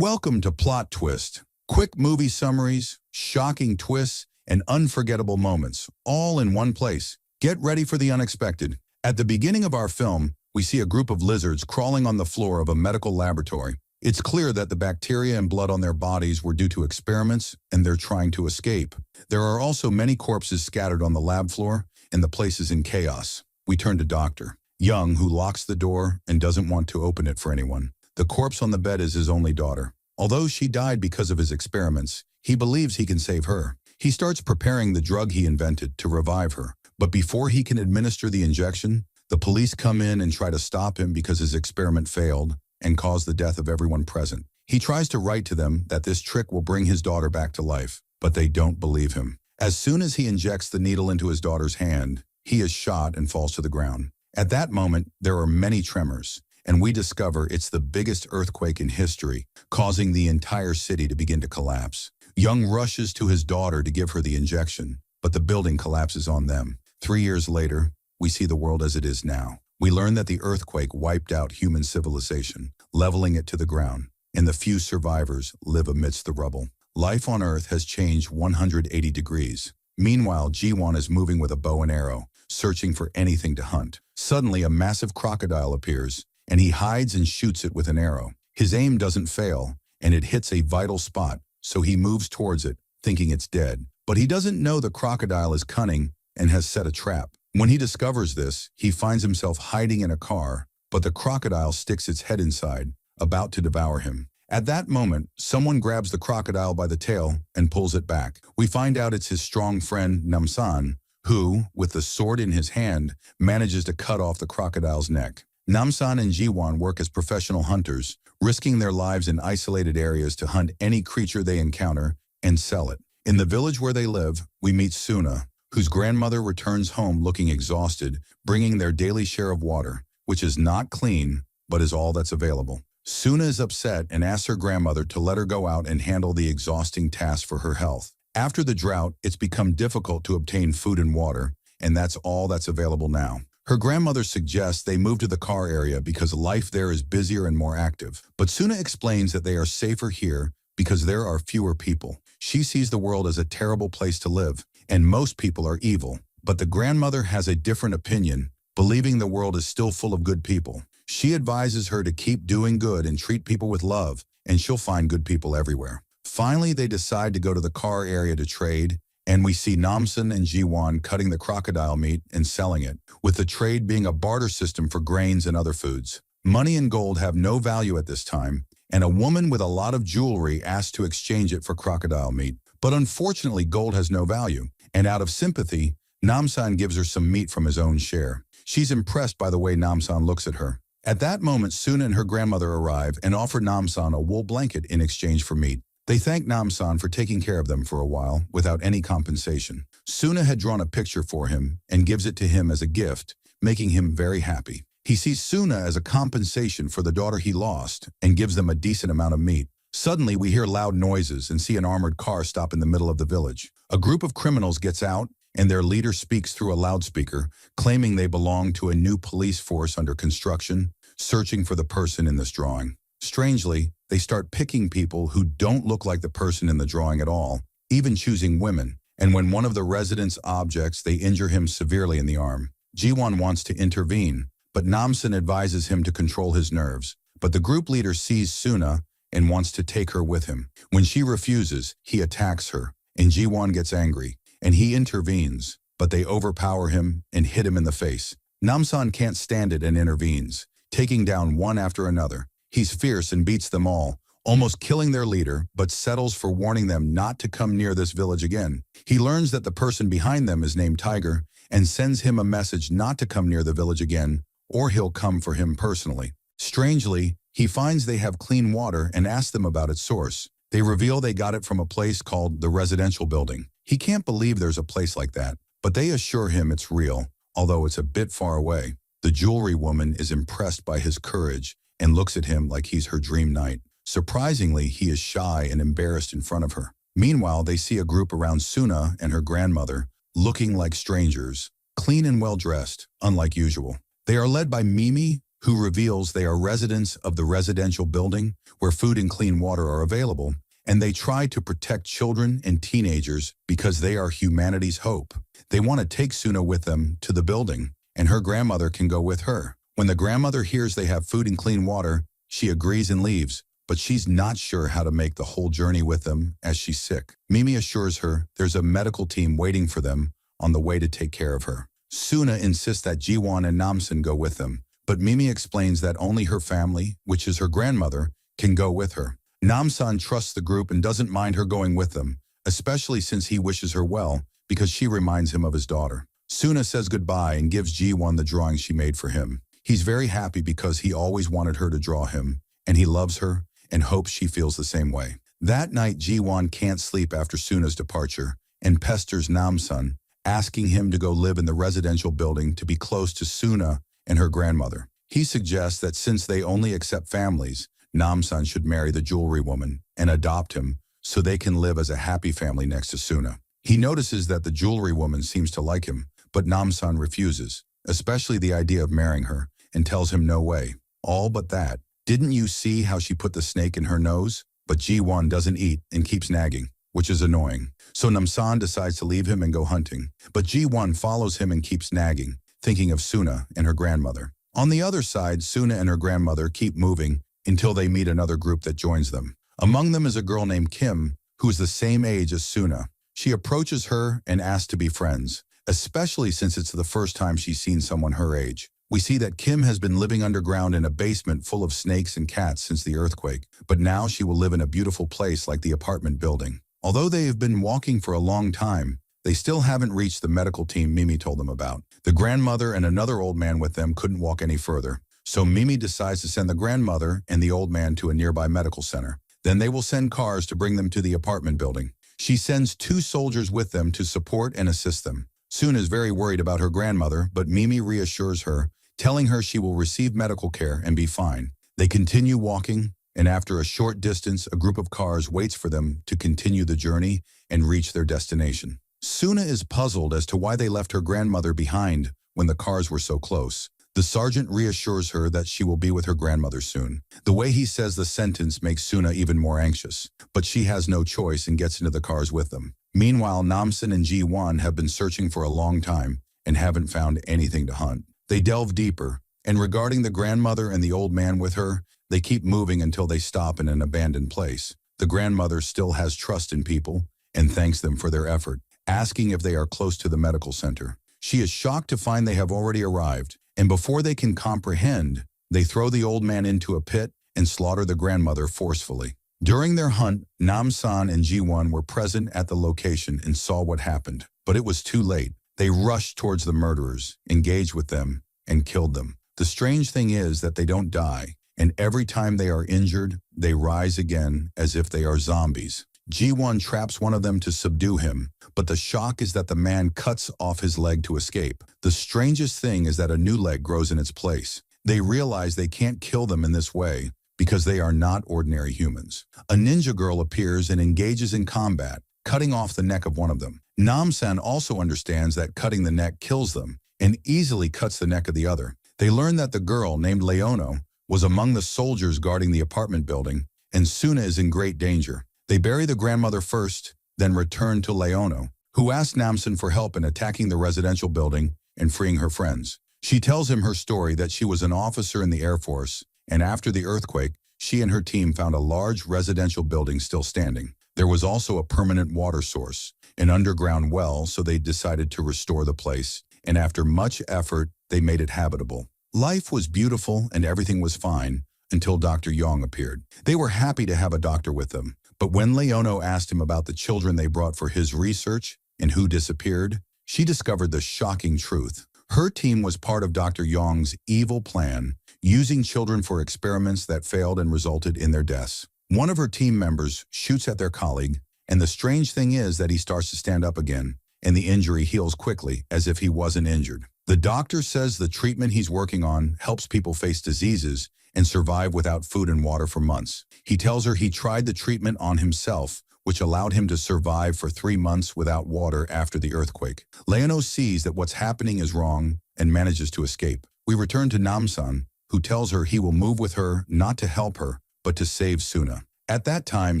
Welcome to Plot Twist. Quick movie summaries, shocking twists, and unforgettable moments, all in one place. Get ready for the unexpected. At the beginning of our film, we see a group of lizards crawling on the floor of a medical laboratory. It's clear that the bacteria and blood on their bodies were due to experiments, and they're trying to escape. There are also many corpses scattered on the lab floor, and the place is in chaos. We turn to Dr. Young, who locks the door and doesn't want to open it for anyone. The corpse on the bed is his only daughter. Although she died because of his experiments, he believes he can save her. He starts preparing the drug he invented to revive her. But before he can administer the injection, the police come in and try to stop him because his experiment failed and caused the death of everyone present. He tries to write to them that this trick will bring his daughter back to life, but they don't believe him. As soon as he injects the needle into his daughter's hand, he is shot and falls to the ground. At that moment, there are many tremors, and we discover it's the biggest earthquake in history, causing the entire city to begin to collapse. Young rushes to his daughter to give her the injection, but the building collapses on them. 3 years later, we see the world as it is now. We learn that the earthquake wiped out human civilization, leveling it to the ground, and the few survivors live amidst the rubble. Life on Earth has changed 180 degrees. Meanwhile, Jiwon is moving with a bow and arrow, searching for anything to hunt. Suddenly, a massive crocodile appears, and he hides and shoots it with an arrow. His aim doesn't fail, and it hits a vital spot, so he moves towards it, thinking it's dead. But he doesn't know the crocodile is cunning and has set a trap. When he discovers this, he finds himself hiding in a car, but the crocodile sticks its head inside, about to devour him. At that moment, someone grabs the crocodile by the tail and pulls it back. We find out it's his strong friend, Namsan, who, with the sword in his hand, manages to cut off the crocodile's neck. Namsan and Jiwon work as professional hunters, risking their lives in isolated areas to hunt any creature they encounter and sell it. In the village where they live, we meet Suna, whose grandmother returns home looking exhausted, bringing their daily share of water, which is not clean, but is all that's available. Suna is upset and asks her grandmother to let her go out and handle the exhausting task for her health. After the drought, it's become difficult to obtain food and water, and that's all that's available now. Her grandmother suggests they move to the car area because life there is busier and more active. But Suna explains that they are safer here because there are fewer people. She sees the world as a terrible place to live, and most people are evil. But the grandmother has a different opinion, believing the world is still full of good people. She advises her to keep doing good and treat people with love, and she'll find good people everywhere. Finally, they decide to go to the car area to trade, and we see Namsan and Jiwon cutting the crocodile meat and selling it, with the trade being a barter system for grains and other foods. Money and gold have no value at this time, and a woman with a lot of jewelry asks to exchange it for crocodile meat. But unfortunately, gold has no value, and out of sympathy, Namsan gives her some meat from his own share. She's impressed by the way Namsan looks at her. At that moment, Suna and her grandmother arrive and offer Namsan a wool blanket in exchange for meat. They thank Namsan for taking care of them for a while without any compensation. Suna had drawn a picture for him and gives it to him as a gift, making him very happy. He sees Suna as a compensation for the daughter he lost and gives them a decent amount of meat. Suddenly, we hear loud noises and see an armored car stop in the middle of the village. A group of criminals gets out, and their leader speaks through a loudspeaker, claiming they belong to a new police force under construction, searching for the person in this drawing. Strangely, they start picking people who don't look like the person in the drawing at all, even choosing women. And when one of the residents objects, they injure him severely in the arm. Jiwon wants to intervene, but Namsan advises him to control his nerves. But the group leader sees Suna and wants to take her with him. When she refuses, he attacks her, and Jiwon gets angry, and he intervenes, but they overpower him and hit him in the face. Namsan can't stand it and intervenes, taking down one after another. He's fierce and beats them all, almost killing their leader, but settles for warning them not to come near this village again. He learns that the person behind them is named Tiger and sends him a message not to come near the village again, or he'll come for him personally. Strangely, he finds they have clean water and asks them about its source. They reveal they got it from a place called the residential building. He can't believe there's a place like that, but they assure him it's real, although it's a bit far away. The jewelry woman is impressed by his courage and looks at him like he's her dream knight. Surprisingly, he is shy and embarrassed in front of her. Meanwhile, they see a group around Suna and her grandmother, looking like strangers, clean and well-dressed, unlike usual. They are led by Mimi, who reveals they are residents of the residential building where food and clean water are available, and they try to protect children and teenagers because they are humanity's hope. They want to take Suna with them to the building, and her grandmother can go with her. When the grandmother hears they have food and clean water, she agrees and leaves, but she's not sure how to make the whole journey with them as she's sick. Mimi assures her there's a medical team waiting for them on the way to take care of her. Suna insists that Jiwon and Namsan go with them, but Mimi explains that only her family, which is her grandmother, can go with her. Namsan trusts the group and doesn't mind her going with them, especially since he wishes her well because she reminds him of his daughter. Suna says goodbye and gives Jiwon the drawing she made for him. He's very happy because he always wanted her to draw him, and he loves her and hopes she feels the same way. That night, Jiwon can't sleep after Suna's departure and pesters Namsan, asking him to go live in the residential building to be close to Suna and her grandmother. He suggests that since they only accept families, Namsan should marry the jewelry woman and adopt him so they can live as a happy family next to Suna. He notices that the jewelry woman seems to like him, but Namsan refuses, especially the idea of marrying her, and tells him no way. All but that. Didn't you see how she put the snake in her nose? But Jiwon doesn't eat and keeps nagging, which is annoying. So Namsan decides to leave him and go hunting, but Jiwon follows him and keeps nagging, thinking of Suna and her grandmother. On the other side, Suna and her grandmother keep moving until they meet another group that joins them. Among them is a girl named Kim, who is the same age as Suna. She approaches her and asks to be friends, especially since it's the first time she's seen someone her age. We see that Kim has been living underground in a basement full of snakes and cats since the earthquake, but now she will live in a beautiful place like the apartment building. Although they have been walking for a long time, they still haven't reached the medical team Mimi told them about. The grandmother and another old man with them couldn't walk any further, so Mimi decides to send the grandmother and the old man to a nearby medical center. Then they will send cars to bring them to the apartment building. She sends 2 soldiers with them to support and assist them. Suna is very worried about her grandmother, but Mimi reassures her, telling her she will receive medical care and be fine. They continue walking, and after a short distance, a group of cars waits for them to continue the journey and reach their destination. Suna is puzzled as to why they left her grandmother behind when the cars were so close. The sergeant reassures her that she will be with her grandmother soon. The way he says the sentence makes Suna even more anxious, but she has no choice and gets into the cars with them. Meanwhile, Namsan and Ji-won have been searching for a long time and haven't found anything to hunt. They delve deeper, and regarding the grandmother and the old man with her, they keep moving until they stop in an abandoned place. The grandmother still has trust in people and thanks them for their effort, asking if they are close to the medical center. She is shocked to find they have already arrived, and before they can comprehend, they throw the old man into a pit and slaughter the grandmother forcefully. During their hunt, Namsan and Ji-won were present at the location and saw what happened, but it was too late. They rushed towards the murderers, engaged with them, and killed them. The strange thing is that they don't die, and every time they are injured, they rise again as if they are zombies. Ji-won traps one of them to subdue him, but the shock is that the man cuts off his leg to escape. The strangest thing is that a new leg grows in its place. They realize they can't kill them in this way because they are not ordinary humans. A ninja girl appears and engages in combat, cutting off the neck of one of them. Namsan also understands that cutting the neck kills them and easily cuts the neck of the other. They learn that the girl, named Leono, was among the soldiers guarding the apartment building, and Suna is in great danger. They bury the grandmother first, then return to Leono, who asks Namsan for help in attacking the residential building and freeing her friends. She tells him her story that she was an officer in the Air Force, and after the earthquake, she and her team found a large residential building still standing. There was also a permanent water source, an underground well, so they decided to restore the place, and after much effort, they made it habitable. Life was beautiful and everything was fine until Dr. Yong appeared. They were happy to have a doctor with them, but when Leono asked him about the children they brought for his research and who disappeared, she discovered the shocking truth. Her team was part of Dr. Yong's evil plan, using children for experiments that failed and resulted in their deaths. One of her team members shoots at their colleague, and the strange thing is that he starts to stand up again, and the injury heals quickly as if he wasn't injured. The doctor says the treatment he's working on helps people face diseases and survive without food and water for months. He tells her he tried the treatment on himself, which allowed him to survive for 3 months without water after the earthquake. Leono sees that what's happening is wrong and manages to escape. We return to Namsan, who tells her he will move with her not to help her, but to save Suna. At that time,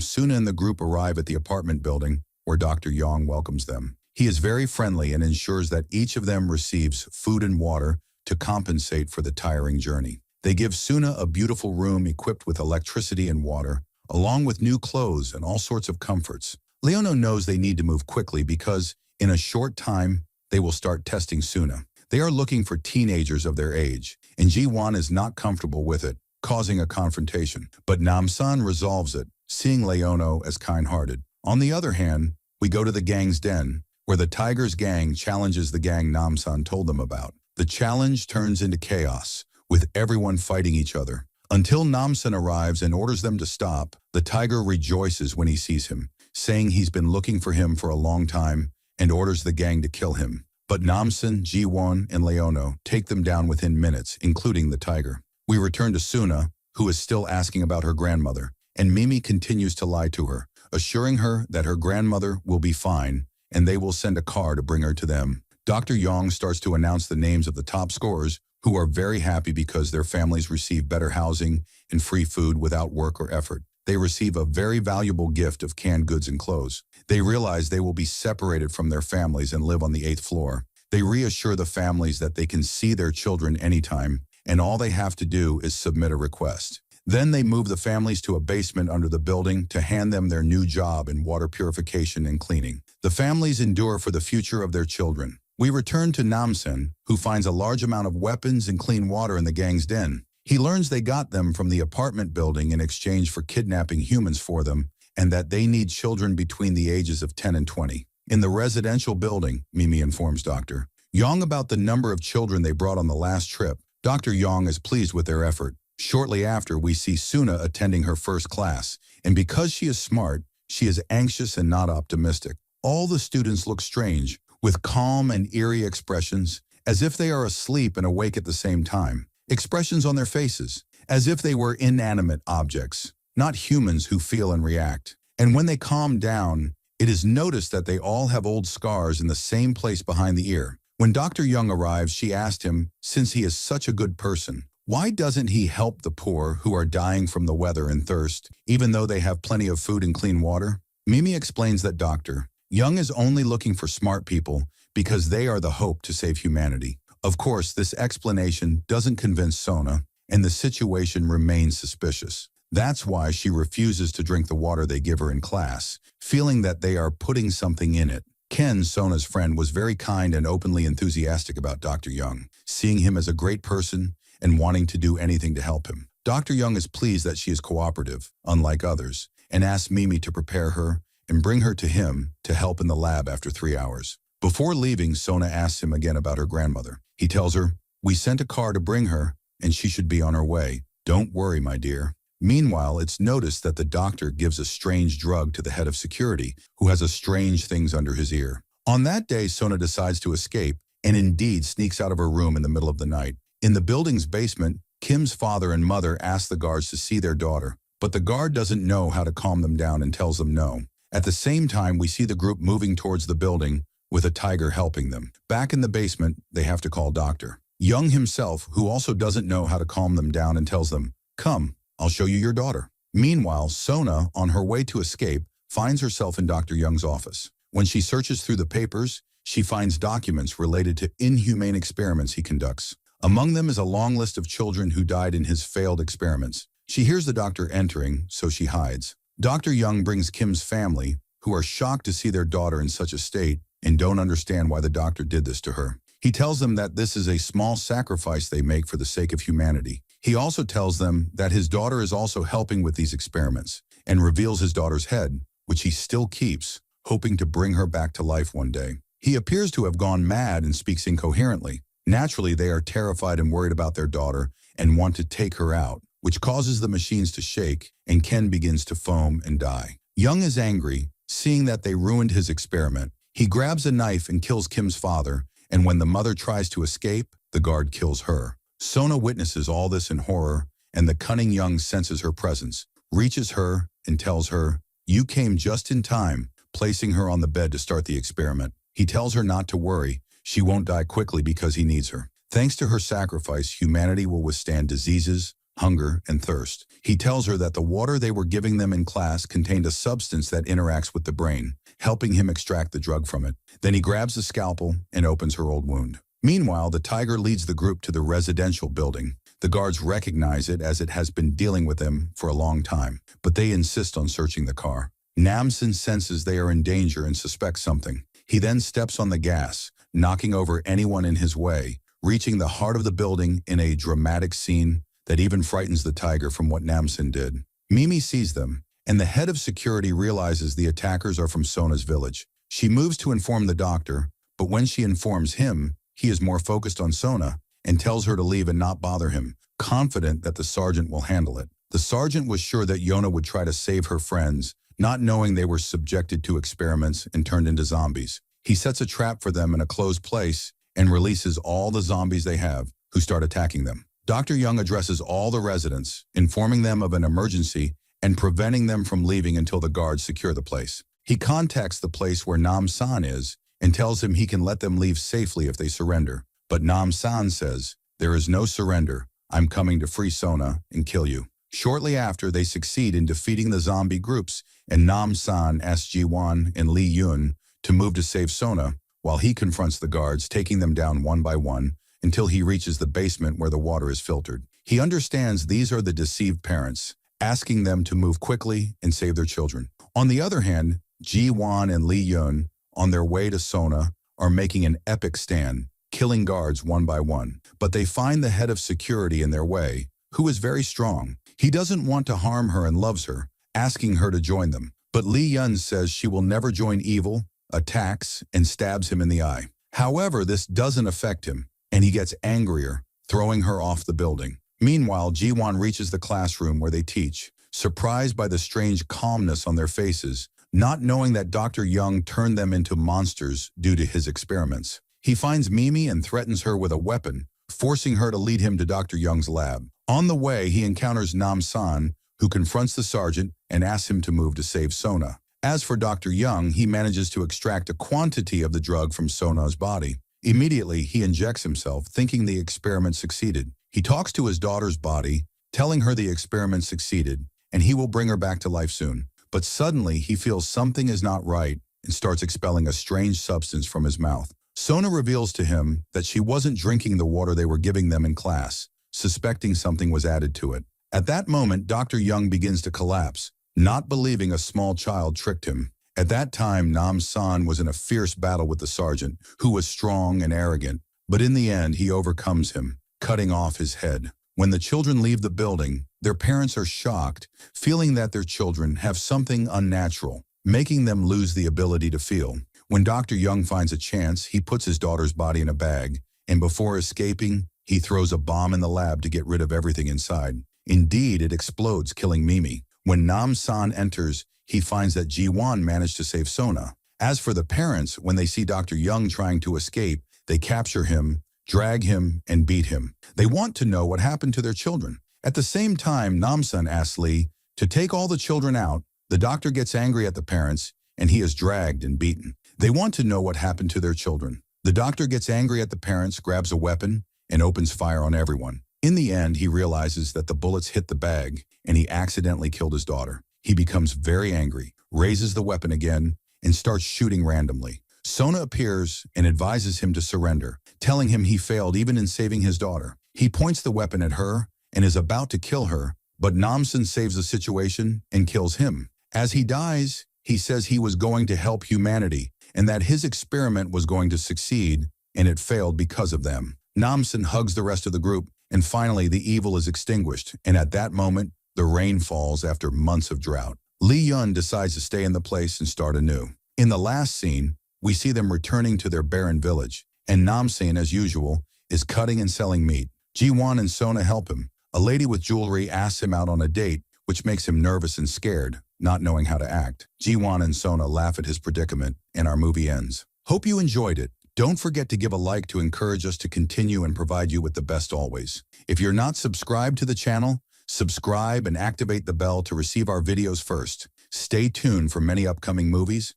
Suna and the group arrive at the apartment building where Dr. Yang welcomes them. He is very friendly and ensures that each of them receives food and water to compensate for the tiring journey. They give Suna a beautiful room equipped with electricity and water, along with new clothes and all sorts of comforts. Leono knows they need to move quickly because, in a short time, they will start testing Suna. They are looking for teenagers of their age, and Ji-won is not comfortable with it, causing a confrontation. But Nam-san resolves it, seeing Leono as kind-hearted. On the other hand, we go to the gang's den, where the Tiger's gang challenges the gang Nam-san told them about. The challenge turns into chaos, with everyone fighting each other. Until Nam-san arrives and orders them to stop, the Tiger rejoices when he sees him, saying he's been looking for him for a long time and orders the gang to kill him. But Nam-san, Ji-won, and Leono take them down within minutes, including the Tiger. We return to Suna, who is still asking about her grandmother, and Mimi continues to lie to her, assuring her that her grandmother will be fine and they will send a car to bring her to them. Dr. Yang starts to announce the names of the top scorers, who are very happy because their families receive better housing and free food without work or effort. They receive a very valuable gift of canned goods and clothes. They realize they will be separated from their families and live on the 8th floor. They reassure the families that they can see their children anytime, and all they have to do is submit a request. Then they move the families to a basement under the building to hand them their new job in water purification and cleaning. The families endure for the future of their children. We return to Nam-san, who finds a large amount of weapons and clean water in the gang's den. He learns they got them from the apartment building in exchange for kidnapping humans for them, and that they need children between the ages of 10 and 20. In the residential building, Mimi informs Dr. Yang about the number of children they brought on the last trip. Dr. Yang is pleased with their effort. Shortly after, we see Suna attending her first class, and because she is smart, she is anxious and not optimistic. All the students look strange, with calm and eerie expressions, as if they are asleep and awake at the same time. Expressions on their faces, as if they were inanimate objects, not humans who feel and react. And when they calm down, it is noticed that they all have old scars in the same place behind the ear. When Dr. Young arrives, she asked him, since he is such a good person, why doesn't he help the poor who are dying from the weather and thirst, even though they have plenty of food and clean water? Mimi explains that Dr. Young is only looking for smart people because they are the hope to save humanity. Of course, this explanation doesn't convince Sona, and the situation remains suspicious. That's why she refuses to drink the water they give her in class, feeling that they are putting something in it. Ken, Sona's friend, was very kind and openly enthusiastic about Dr. Young, seeing him as a great person and wanting to do anything to help him. Dr. Young is pleased that she is cooperative, unlike others, and asks Mimi to prepare her and bring her to him to help in the lab after 3 hours. Before leaving, Sona asks him again about her grandmother. He tells her, "We sent a car to bring her, and she should be on her way. Don't worry, my dear." Meanwhile, it's noticed that the doctor gives a strange drug to the head of security, who has a strange things under his ear. On that day, Sona decides to escape, and indeed sneaks out of her room in the middle of the night. In the building's basement, Kim's father and mother ask the guards to see their daughter, but the guard doesn't know how to calm them down and tells them no. At the same time, we see the group moving towards the building, with a tiger helping them. Back in the basement, they have to call Dr. Young himself, who also doesn't know how to calm them down and tells them, "Come, I'll show you your daughter." Meanwhile, Sona, on her way to escape, finds herself in Dr. Young's office. When she searches through the papers, she finds documents related to inhumane experiments he conducts. Among them is a long list of children who died in his failed experiments. She hears the doctor entering, so she hides. Dr. Young brings Kim's family, who are shocked to see their daughter in such a state and don't understand why the doctor did this to her. He tells them that this is a small sacrifice they make for the sake of humanity. He also tells them that his daughter is also helping with these experiments and reveals his daughter's head, which he still keeps, hoping to bring her back to life one day. He appears to have gone mad and speaks incoherently. Naturally, they are terrified and worried about their daughter and want to take her out, which causes the machines to shake, and Ken begins to foam and die. Young is angry, seeing that they ruined his experiment. He grabs a knife and kills Kim's father, and when the mother tries to escape, the guard kills her. Sona witnesses all this in horror, and the cunning Young senses her presence, reaches her, and tells her, "You came just in time," placing her on the bed to start the experiment. He tells her not to worry, she won't die quickly because he needs her. Thanks to her sacrifice, humanity will withstand diseases, hunger, and thirst. He tells her that the water they were giving them in class contained a substance that interacts with the brain, helping him extract the drug from it. Then he grabs the scalpel and opens her old wound. Meanwhile, the tiger leads the group to the residential building. The guards recognize it as it has been dealing with them for a long time, but they insist on searching the car. Namsen senses they are in danger and suspects something. He then steps on the gas, knocking over anyone in his way, reaching the heart of the building in a dramatic scene that even frightens the tiger from what Namsen did. Mimi sees them, and the head of security realizes the attackers are from Sona's village. She moves to inform the doctor, but when she informs him, he is more focused on Sona and tells her to leave and not bother him, confident that the sergeant will handle it. The sergeant was sure that Yona would try to save her friends, not knowing they were subjected to experiments and turned into zombies. He sets a trap for them in a closed place and releases all the zombies they have, who start attacking them. Dr. Young addresses all the residents, informing them of an emergency and preventing them from leaving until the guards secure the place. He contacts the place where Nam San is and tells him he can let them leave safely if they surrender. But Nam San says, "There is no surrender. I'm coming to free Sona and kill you." Shortly after, they succeed in defeating the zombie groups, and Nam San asks Ji-won and Lee Yun to move to save Sona, while he confronts the guards, taking them down one by one until he reaches the basement where the water is filtered. He understands these are the deceived parents, asking them to move quickly and save their children. On the other hand, Ji-won and Lee Yun, on their way to Sona, are making an epic stand, killing guards one by one. But they find the head of security in their way, who is very strong. He doesn't want to harm her and loves her, asking her to join them. But Lee Yun says she will never join evil, attacks, and stabs him in the eye. However, this doesn't affect him, and he gets angrier, throwing her off the building. Meanwhile, Ji-won reaches the classroom where they teach, surprised by the strange calmness on their faces, not knowing that Dr. Young turned them into monsters due to his experiments. He finds Mimi and threatens her with a weapon, forcing her to lead him to Dr. Young's lab. On the way, he encounters Nam San, who confronts the sergeant and asks him to move to save Sona. As for Dr. Young, he manages to extract a quantity of the drug from Sona's body. Immediately, he injects himself, thinking the experiment succeeded. He talks to his daughter's body, telling her the experiment succeeded, and he will bring her back to life soon. But suddenly, he feels something is not right and starts expelling a strange substance from his mouth. Sona reveals to him that she wasn't drinking the water they were giving them in class, suspecting something was added to it. At that moment, Dr. Young begins to collapse, not believing a small child tricked him. At that time, Nam San was in a fierce battle with the sergeant, who was strong and arrogant, but in the end, he overcomes him, cutting off his head. When the children leave the building, their parents are shocked, feeling that their children have something unnatural, making them lose the ability to feel. When Dr. Young finds a chance, he puts his daughter's body in a bag, and before escaping, he throws a bomb in the lab to get rid of everything inside. Indeed, it explodes, killing Mimi. When Nam San enters, he finds that Ji-won managed to save Sona. As for the parents, when they see Dr. Young trying to escape, they capture him, drag him, and beat him. They want to know what happened to their children. At the same time, Namsan asks Lee to take all the children out. The doctor gets angry at the parents, and he is dragged and beaten. They want to know what happened to their children. The doctor gets angry at the parents, grabs a weapon, and opens fire on everyone. In the end, he realizes that the bullets hit the bag, and he accidentally killed his daughter. He becomes very angry, raises the weapon again, and starts shooting randomly. Sona appears and advises him to surrender, telling him he failed even in saving his daughter. He points the weapon at her and is about to kill her, but Namsen saves the situation and kills him. As he dies, he says he was going to help humanity and that his experiment was going to succeed, and it failed because of them. Namsen hugs the rest of the group, and finally the evil is extinguished, and at that moment, the rain falls after months of drought. Lee Yun decides to stay in the place and start anew. In the last scene, we see them returning to their barren village, and Namsen, as usual, is cutting and selling meat. Ji-won and Sona help him. A lady with jewelry asks him out on a date, which makes him nervous and scared, not knowing how to act. Ji-won and Sona laugh at his predicament, and our movie ends. Hope you enjoyed it. Don't forget to give a like to encourage us to continue and provide you with the best always. If you're not subscribed to the channel, subscribe and activate the bell to receive our videos first. Stay tuned for many upcoming movies,